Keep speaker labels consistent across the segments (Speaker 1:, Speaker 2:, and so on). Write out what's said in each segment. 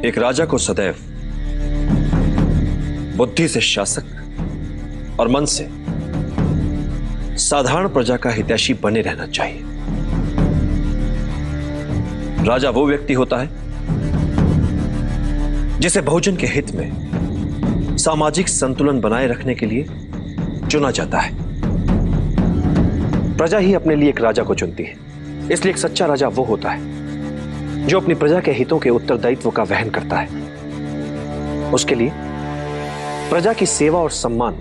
Speaker 1: एक राजा को सदैव बुद्धि से शासक और मन से साधारण प्रजा का हितैषी बने रहना चाहिए। राजा वो व्यक्ति होता है जिसे बहुजन के हित में सामाजिक संतुलन बनाए रखने के लिए चुना जाता है। प्रजा ही अपने लिए एक राजा को चुनती है, इसलिए एक सच्चा राजा वो होता है जो अपनी प्रजा के हितों के उत्तरदायित्व का वहन करता है। उसके लिए प्रजा की सेवा और सम्मान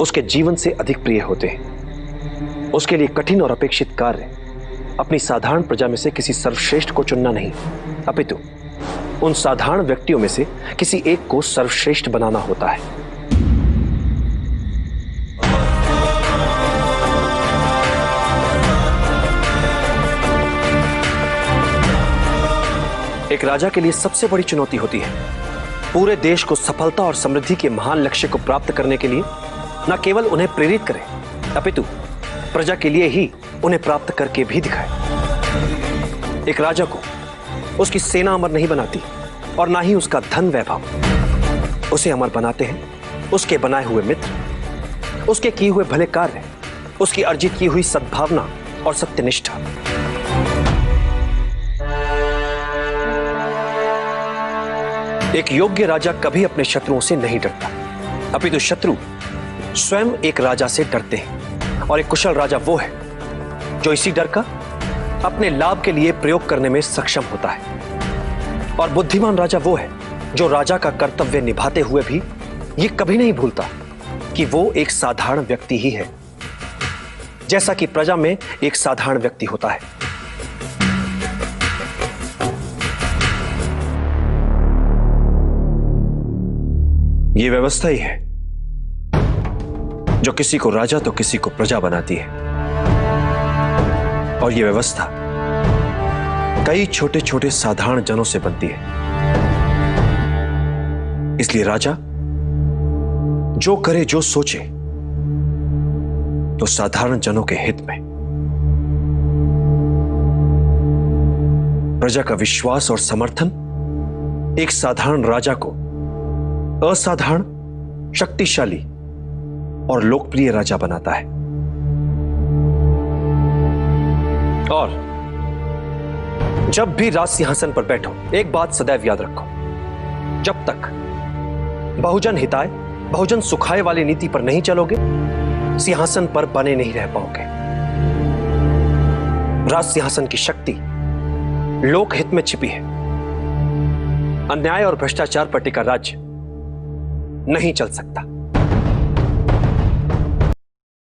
Speaker 1: उसके जीवन से अधिक प्रिय होते हैं। उसके लिए कठिन और अपेक्षित कार्य अपनी साधारण प्रजा में से किसी सर्वश्रेष्ठ को चुनना नहीं, अपितु उन साधारण व्यक्तियों में से किसी एक को सर्वश्रेष्ठ बनाना होता है। एक राजा के लिए सबसे बड़ी चुनौती होती है पूरे देश को सफलता और समृद्धि के महान लक्ष्य को प्राप्त करने के लिए न केवल उन्हें प्रेरित करे, अपितु प्रजा के लिए ही उन्हें प्राप्त करके भी दिखाए। एक राजा को उसकी सेना अमर नहीं बनाती और ना ही उसका धन वैभव। उसे अमर बनाते हैं उसके बनाए हुए मित्र, उसके किए हुए भले कार्य, उसकी अर्जित की हुई सद्भावना और सत्यनिष्ठा। एक योग्य राजा कभी अपने शत्रुओं से नहीं डरता, अपितु शत्रु स्वयं एक राजा से डरते हैं। और एक कुशल राजा वो है जो इसी डर का अपने लाभ के लिए प्रयोग करने में सक्षम होता है। और बुद्धिमान राजा वो है जो राजा का कर्तव्य निभाते हुए भी ये कभी नहीं भूलता कि वो एक साधारण व्यक्ति ही है, जैसा कि प्रजा में एक साधारण व्यक्ति होता है। ये व्यवस्था ही है जो किसी को राजा तो किसी को प्रजा बनाती है। और ये व्यवस्था कई छोटे छोटे साधारण जनों से बनती है। इसलिए राजा जो करे जो सोचे तो साधारण जनों के हित में। प्रजा का विश्वास और समर्थन एक साधारण राजा को असाधारण, शक्तिशाली और लोकप्रिय राजा बनाता है। और जब भी राज सिंहासन पर बैठो, एक बात सदैव याद रखो, जब तक बहुजन हिताय, बहुजन सुखाय वाली नीति पर नहीं चलोगे, सिंहासन पर बने नहीं रह पाओगे। राज सिंहासन की शक्ति लोकहित में छिपी है। अन्याय और भ्रष्टाचार पर टिका राज्य नहीं चल सकता।